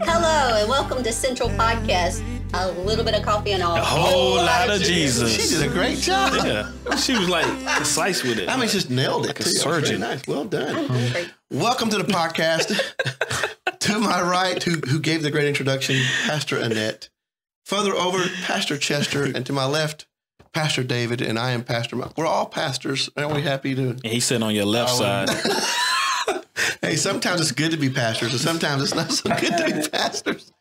Hello and welcome to Central Podcast. A little bit of coffee and a whole lot of Jesus. She did a great job. Yeah, she was like precise with it. I mean, she just nailed it. Like a too. surgeon. Very nice. Well done. I'm hungry. Welcome to the podcast. To my right, who gave the great introduction, Pastor Annette. Further over, Pastor Chester, and to my left, Pastor David, and I am Pastor Mike. We're all pastors. Aren't we happy to? And he's sitting on your left side. Hey, sometimes it's good to be pastors, and sometimes it's not so good to be pastors.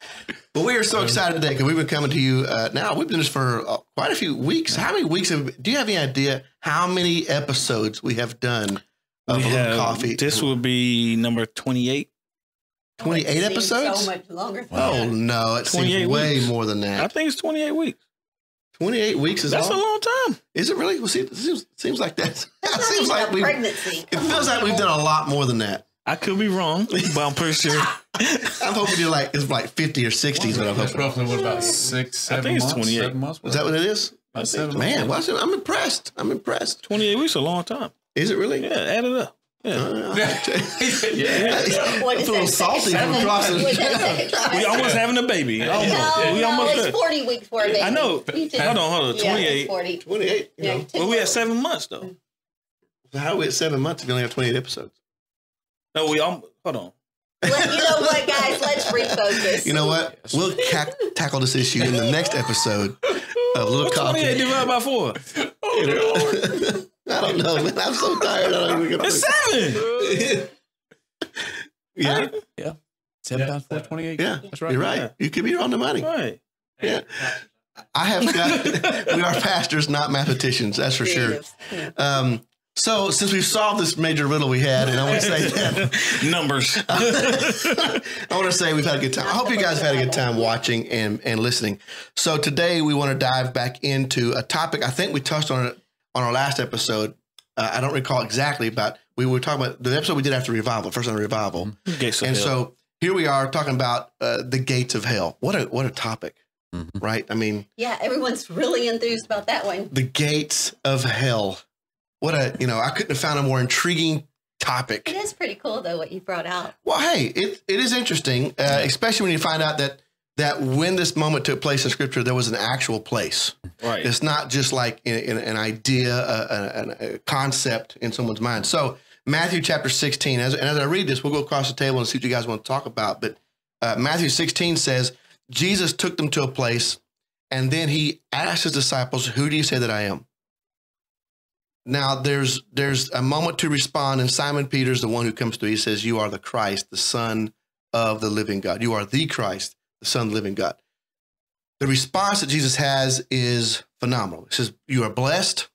But we are so excited today because we've been coming to you now. We've been this for quite a few weeks. How many weeks do you have any idea how many episodes we have done of A Little Coffee? This will be number 28. 28 episodes? So much longer. Oh, no. It seems way more than that. I think it's 28 weeks. 28 weeks is That's a long time. Is it really? Well, see, it seems like that. That's Seems not like even a pregnancy. It feels like we've done a lot more than that. I could be wrong, but I'm pretty sure. I'm hoping it's like 50 or 60 is what I'm That's hoping. roughly what, about 6, 7 I think it's months? 28. 7 months? Is that what it is? About 7 Man, months. well, I'm impressed. 28 weeks is a long time. Is it really? Yeah, add it up. Yeah. What I is feel a little that, salty second from crossing. What's that, second We almost having a baby. Almost. We almost it's there. 40 weeks for a baby. I know. You did. Hold on. Yeah, 28. it's 40. 28. You Yeah, know. ten Well, we had months. 7 months, though. So how are we at 7 months if you only have 28 episodes? No, hold on. You know what, guys? Let's refocus. You know what? We'll tackle this issue in the next episode of Little Coffee. 28 divided by 4. I don't know, man. I'm so tired. I don't even get It's 7. Yeah. 7 times 4, 28. Yeah. That's right. You're right. Yeah. You could be on the money. Right. Yeah. I have got, we are pastors, not mathematicians. That's for sure. Yeah. So since we've solved this major riddle we had, and I want to say that Numbers. I want to say we've had a good time. I hope you guys have had a good time watching and listening. So today we want to dive back into a topic. I think we touched on it on our last episode. I don't recall exactly, but we were talking about the episode we did after revival, first on revival. Gates of And hell. so here we are talking about the gates of hell. What a topic, right? I mean, Yeah, everyone's really enthused about that one. the gates of hell. I couldn't have found a more intriguing topic. It is pretty cool, though, what you brought out. Well, hey, it is interesting, especially when you find out that when this moment took place in Scripture, there was an actual place. Right. It's not just like an idea, a concept in someone's mind. So Matthew chapter 16, as I read this, we'll go across the table and see what you guys want to talk about. But Matthew 16 says, Jesus took them to a place, and then he asked his disciples, "Who do you say that I am?" Now, there's a moment to respond, and Simon Peter's the one who comes to. He says, "You are the Christ, the Son of the living God. You are the Christ, the Son of the living God." The response that Jesus has is phenomenal. He says, "You are blessed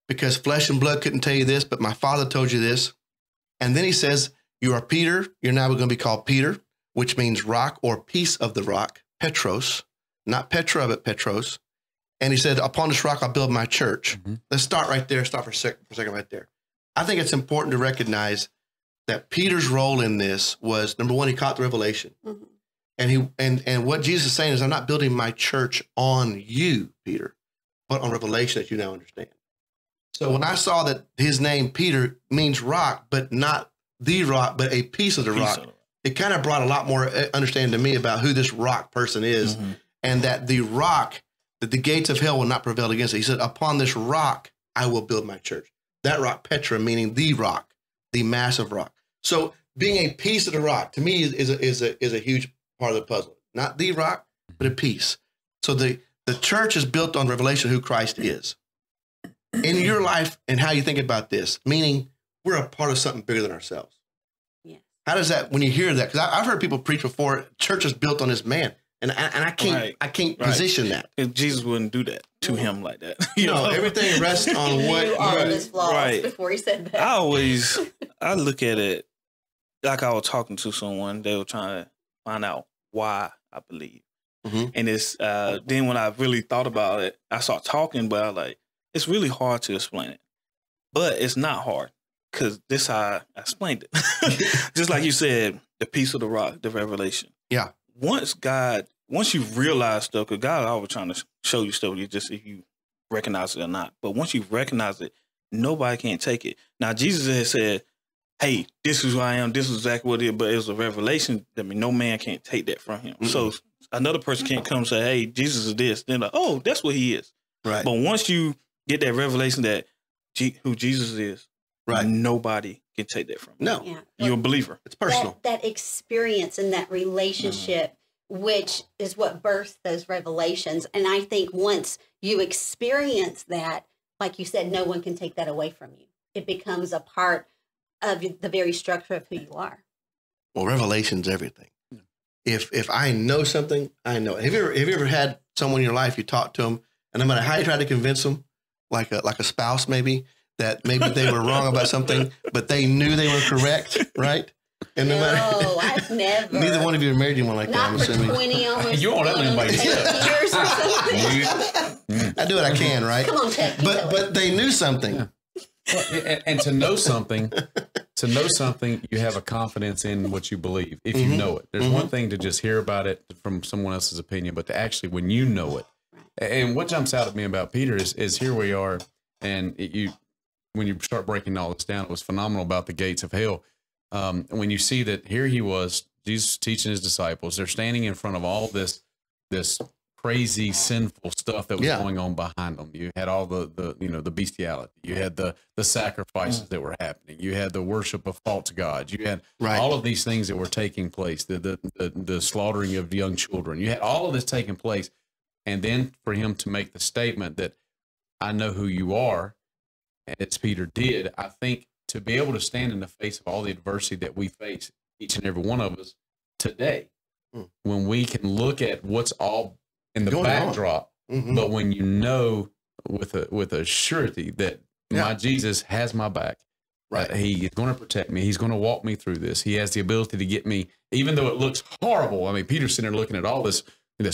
because flesh and blood couldn't tell you this, but my Father told you this." And then he says, "You are Peter. You're now going to be called Peter," which means rock or piece of the rock, Petros, not Petra, but Petros. And he said, "Upon this rock, I'll build my church." Let's start right there. Stop for a second right there. I think it's important to recognize that Peter's role in this was, number one, he caught the revelation. And what Jesus is saying is, "I'm not building my church on you, Peter, but on revelation that you now understand." So when I saw that his name, Peter, means rock, but not the rock, but a piece of the rock, it kind of brought a lot more understanding to me about who this rock person is, and that the rock, that the gates of hell will not prevail against it. He said, "Upon this rock, I will build my church." That rock, Petra, meaning the rock, the massive rock. So being a piece of the rock, to me, is a huge part of the puzzle. Not the rock, but a piece. So the church is built on revelation of who Christ is. In your life and how you think about this, meaning we're a part of something bigger than ourselves. Yeah. How does that, when you hear that, because I've heard people preach before, church is built on this man. And I can't position that. If Jesus wouldn't do that to him like that. Everything rests on He what knew all of his flaws Right. before he said that. I look at it like I was talking to someone. They were trying to find out why I believe. And it's then when I really thought about it, I started talking, but I was like, it's really hard to explain it. But it's not hard because this is how I explained it. Just like you said, the piece of the rock, the revelation. Yeah. Once you realize stuff, because God is always trying to show you stuff, you just if you recognize it or not. But once you recognize it, nobody can take it. Now, Jesus has said, hey, this is who I am. This is exactly what it is. But it was a revelation that no man can't take that from him. Mm-hmm. So another person can't come and say, hey, Jesus is this. Then like, oh, that's what he is. Right. But once you get that revelation that who Jesus is, right, nobody can take that from you. No. Yeah. You're a believer. It's personal. That experience and that relationship, which is what births those revelations. And I think once you experience that, like you said, no one can take that away from you. It becomes a part of the very structure of who you are. Well, revelation's everything. If I know something, I know it. Have you ever had someone in your life, you talk to them, and no matter how you try to convince them, like a spouse maybe, that maybe they were wrong about something, but they knew they were correct, right? And no matter, I've never. Neither one of you have married anyone like that, I'm assuming. 20, almost you won't let anybody years or something. I do what I can, right? Come on, Ted. But they knew something. Yeah. Well, and to know something, you have a confidence in what you believe. If you know it, there's one thing to just hear about it from someone else's opinion, but to actually, when you know it, and what jumps out at me about Peter is here we are, and when you start breaking all this down, it was phenomenal about the gates of hell. When you see that here he was, Jesus teaching his disciples, they're standing in front of all this crazy sinful stuff that was going on behind them. You had all the bestiality. You had the sacrifices that were happening. You had the worship of false gods. You had all of these things that were taking place. The slaughtering of young children. You had all of this taking place, and then for him to make the statement that I know who you are, and as Peter did, I think to be able to stand in the face of all the adversity that we face, each and every one of us today, when we can look at what's all in the backdrop, but when you know with a surety that my Jesus has my back, he is going to protect me. He's going to walk me through this. He has the ability to get me, even though it looks horrible. I mean, Peter's sitting there looking at all this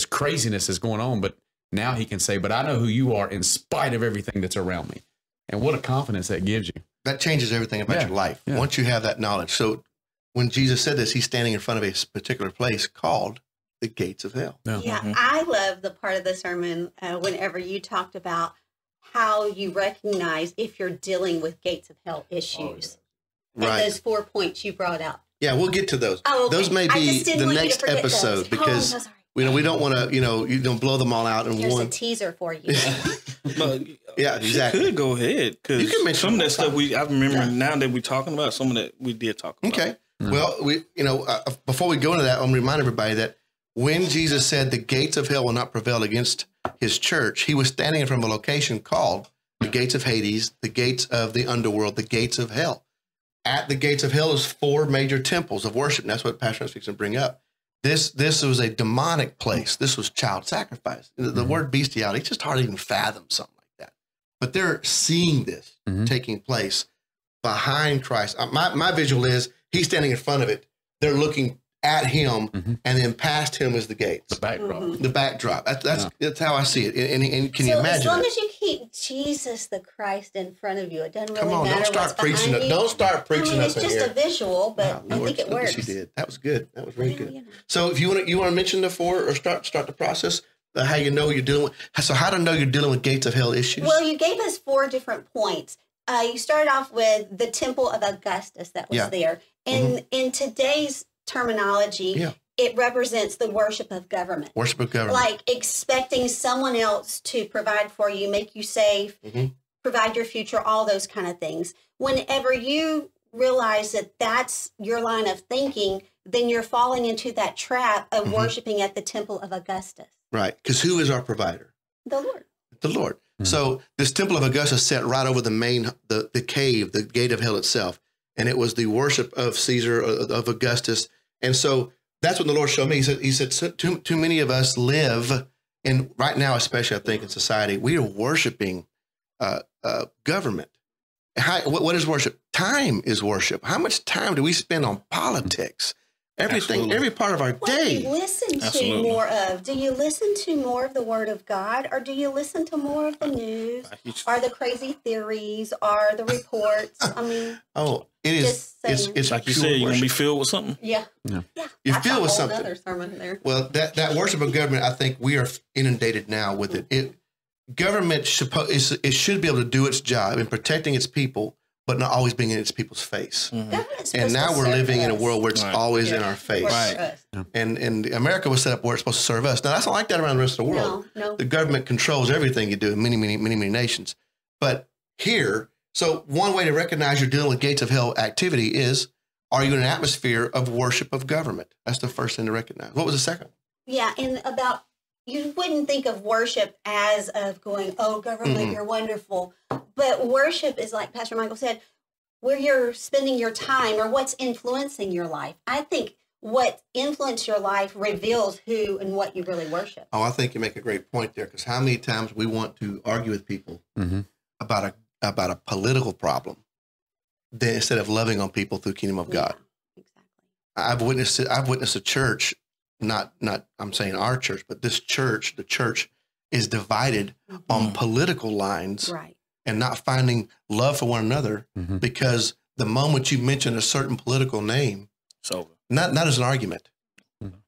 craziness that's going on, but now he can say, but I know who you are in spite of everything that's around me. And what a confidence that gives you. That changes everything about your life. Yeah. Once you have that knowledge. So when Jesus said this, he's standing in front of a particular place called the gates of hell. I love the part of the sermon whenever you talked about how you recognize if you're dealing with gates of hell issues. And those 4 points you brought out. Yeah, we'll get to those. Oh, okay. Those may be the next episode because we don't want to, you don't blow them all out in Here's one. Here's a teaser for you. Yeah, exactly. You could go ahead because you can mention some of that stuff I remember now that we're talking about, some of that we did talk about. Okay. Well, before we go into that, I'll remind everybody that when Jesus said the gates of hell will not prevail against his church, he was standing in front of a location called the gates of Hades, the gates of the underworld, the gates of hell. At the gates of hell is 4 major temples of worship. And that's what Pastor speaks to bring up. This was a demonic place. This was child sacrifice. The word bestiality, it's just hard to even fathom something like that. But they're seeing this taking place behind Christ. My visual is he's standing in front of it. They're looking at him, and then past him is the gates. The backdrop. The backdrop. That's how I see it. And can you imagine as long as you keep Jesus the Christ in front of you, it doesn't really matter don't start what's preaching behind you. Don't start preaching it's just a visual, but I think it works. She did. That was good. That was really good. So if you want to mention the 4 or start the process, how you know you're dealing with. So how to know you're dealing with gates of hell issues? Well, you gave us 4 different points. You started off with the temple of Augustus that was there. And in today's terminology, it represents the worship of government. Worship of government. Like expecting someone else to provide for you, make you safe, provide your future, all those kind of things. Whenever you realize that that's your line of thinking, then you're falling into that trap of worshiping at the temple of Augustus. Right. Because who is our provider? The Lord. The Lord. So this temple of Augustus sat right over the main, the cave, the gate of hell itself. And it was the worship of Caesar, of Augustus. And so that's what the Lord showed me. He said too many of us live, and right now, especially I think in society, we are worshiping government. What is worship? Time is worship. How much time do we spend on politics? Everything, every part of our What day. do you listen to more of? Do you listen to more of the Word of God, or do you listen to more of the news, or the crazy theories, or the reports? I mean, it is. It's like you said, you're gonna be filled with something. Yeah. You're filled with something. Another sermon there. Well, that worship of government, I think we are inundated now with it. Government should be able to do its job in protecting its people but not always being in its people's face. Government's And supposed now to we're serve living in a us. world where it's always in our face. Right. And America was set up where it's supposed to serve us. Now, that's not like that around the rest of the world. No. The government controls everything you do in many, many, many, many nations. But here, so one way to recognize you're dealing with gates of hell activity is, are you in an atmosphere of worship of government? That's the first thing to recognize. What was the second? Yeah, and you wouldn't think of worship as of going, oh, government, you're wonderful. But worship is, like Pastor Michael said, where you're spending your time or what's influencing your life. I think what influences your life reveals who and what you really worship. Oh, I think you make a great point there, because how many times we want to argue with people about a political problem instead of loving on people through the kingdom of God. Exactly. I've witnessed a church, not I'm saying our church, but this church, the church is divided on political lines, Right. and not finding love for one another, because the moment you mention a certain political name, So not as an argument,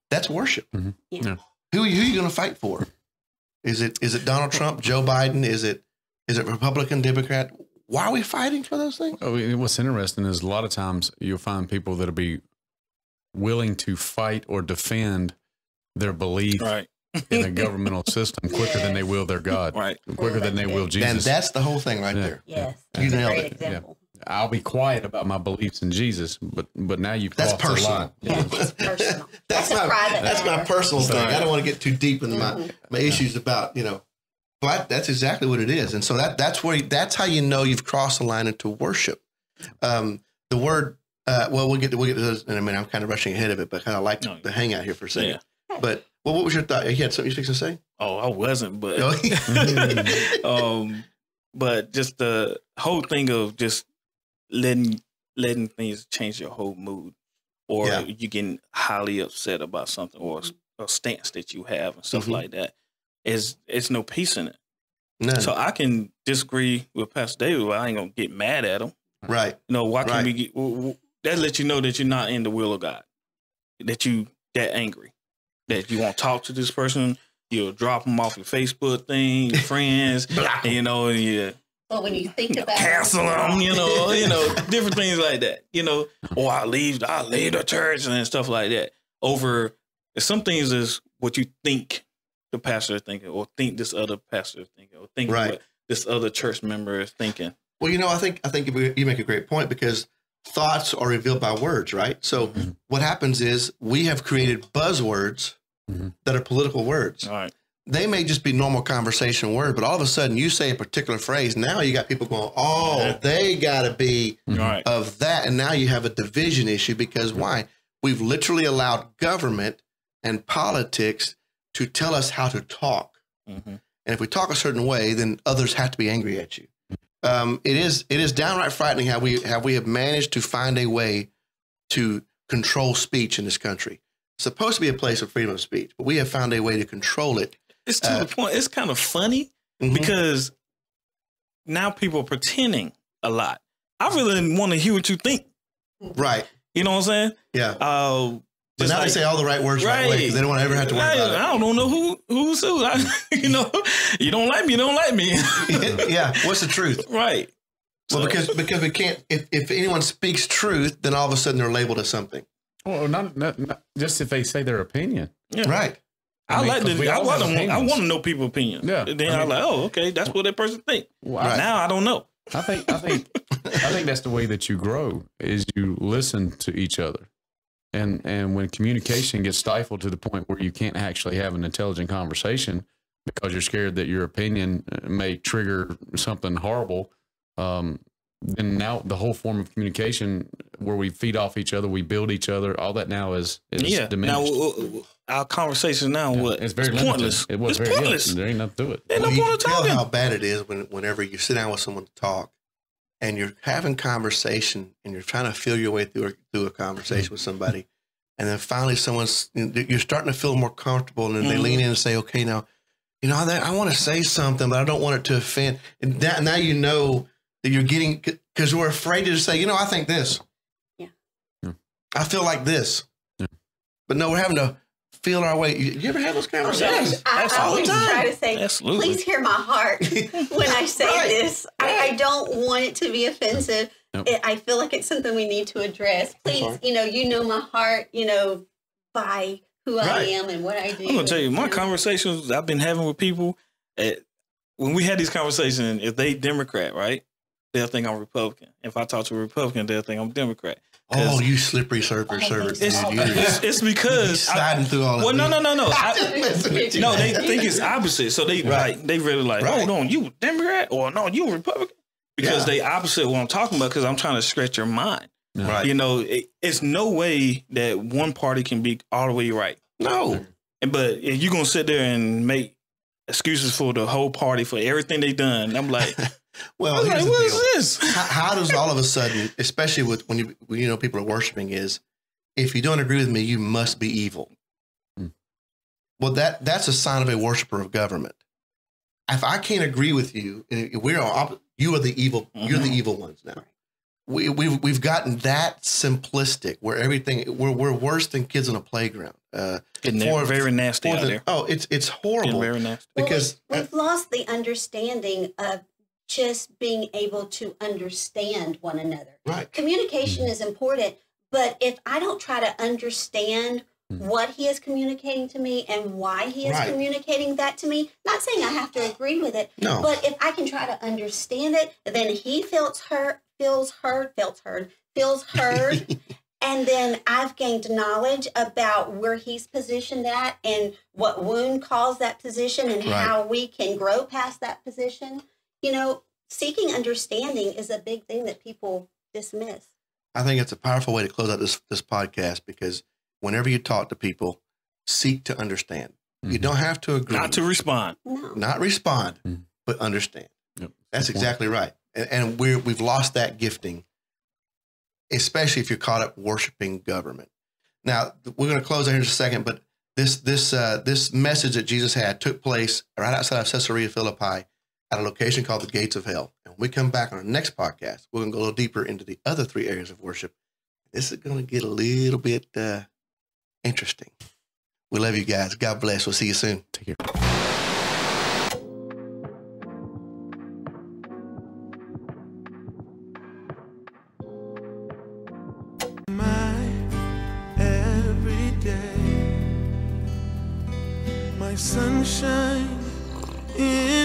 that's worship. Yeah. Who are you going to fight for? Is it Donald Trump, Joe Biden? Is it Republican, Democrat? Why are we fighting for those things? What's interesting is a lot of times you'll find people that'll be willing to fight or defend their belief in the governmental system quicker than they will their God, quicker than they will Jesus. And that's the whole thing right there. Yes. You That's a nailed great it. example. I'll be quiet about my beliefs in Jesus, but now you've That's crossed the line. personal. Yeah, it's personal. That's a my private that's my matter. personal thing. I don't want to get too deep into my issues about, but that's exactly what it is. And so that's how you know you've crossed the line into worship. The word, we'll get to this in a minute. I'm kind of rushing ahead of it, but kind of like to hang out here for a second. Yeah. But what was your thought? You had something you fixed to say? Oh, I wasn't, but but just the whole thing of just letting things change your whole mood, or you getting highly upset about something, or a stance that you have and stuff like that, it's no peace in it. None. So I can disagree with Pastor David, but I ain't gonna get mad at him. Right. Why can't we get that? Let you know that you're not in the will of God, that you that angry, that you won't talk to this person. You'll drop them off your Facebook thing, your friends, But when you think about cancel them, different things like that, or I leave the church and stuff like that. Over some things is what you think the pastor is thinking, or think this other pastor is thinking, or think what this other church member is thinking. Well, I think you make a great point, because thoughts are revealed by words, right? So what happens is we have created buzzwords that are political words. All right. They may just be normal conversation words, but all of a sudden you say a particular phrase. Now you got people going, they got to be of that. And now you have a division issue, because why? We've literally allowed government and politics to tell us how to talk. And if we talk a certain way, then others have to be angry at you. It is downright frightening how we have managed to find a way to control speech in this country. It's supposed to be a place of freedom of speech, but we have found a way to control it. It's to the point. It's kind of funny because now people are pretending a lot. I really want to hear what you think. Right. You know what I'm saying? Yeah. But now like, they say all the right words right away, because they don't want to ever have to worry about it. I don't know who's who. You don't like me, you don't like me. Yeah. What's the truth? Right. Well, because we can't. If anyone speaks truth, then all of a sudden they're labeled as something. Well, not just if they say their opinion. Yeah. Right. I want to know people's opinions. Yeah. And then I'm like, okay, that's what that person thinks. Well, now I don't know. I think that's the way that you grow, is you listen to each other. And when communication gets stifled to the point where you can't actually have an intelligent conversation because you're scared that your opinion may trigger something horrible, then now the whole form of communication where we feed off each other, we build each other, all that now is diminished. Now, our conversation now, it's very pointless. It's pointless. There ain't nothing to it. Well, you can tell how bad it is whenever you sit down with someone to talk and you're having conversation and you're trying to feel your way through a conversation with somebody. And then finally you're starting to feel more comfortable, and then they lean in and say, okay, now, I want to say something, but I don't want it to offend. And now you know that you're getting, because we're afraid to say, I think this. Yeah. I feel like this. Yeah. But no, we're having to feel our way. You ever have those conversations? I always try to say, absolutely. Please hear my heart when I say this. I don't want it to be offensive. I feel like it's something we need to address. Please, you know my heart, by who I am and what I do. I'm going to tell you, my conversations I've been having with people, when we had these conversations, if they Democrat, right, they'll think I'm Republican. If I talk to a Republican, they'll think I'm Democrat. Oh, you slippery server. It's because sliding through all of this. No. No, they think it's opposite. So they they really like, hold on, you Democrat or no, you Republican? Because they opposite what I'm talking about. Because I'm trying to stretch your mind. Right. It's no way that one party can be all the way right. No. But if you're gonna sit there and make excuses for the whole party for everything they done, I'm like. Well, what is this? How does all of a sudden, especially when people are worshiping, is if you don't agree with me, you must be evil. Well, that's a sign of a worshiper of government. If I can't agree with you, you are the evil. You're the evil ones now. We've gotten that simplistic where we're worse than kids on a playground. Very nasty out there. Oh, it's horrible. Very nasty. Because we've lost the understanding of just being able to understand one another. Right. Communication is important, but if I don't try to understand what he is communicating to me and why he is communicating that to me, not saying I have to agree with it, but if I can try to understand it, then he feels heard, and then I've gained knowledge about where he's positioned at and what wound caused that position and how we can grow past that position. Seeking understanding is a big thing that people dismiss. I think it's a powerful way to close out this podcast, because whenever you talk to people, seek to understand. You don't have to agree. Not to respond. No. Not respond, but understand. Yep. That's exactly right. And we've lost that gifting, especially if you're caught up worshiping government. Now, we're going to close out here in just a second, but this message that Jesus had took place right outside of Caesarea Philippi at a location called the Gates of Hell. And when we come back on our next podcast, we're going to go a little deeper into the other 3 areas of worship. This is going to get a little bit interesting. We love you guys. God bless. We'll see you soon. Take care. Sunshine in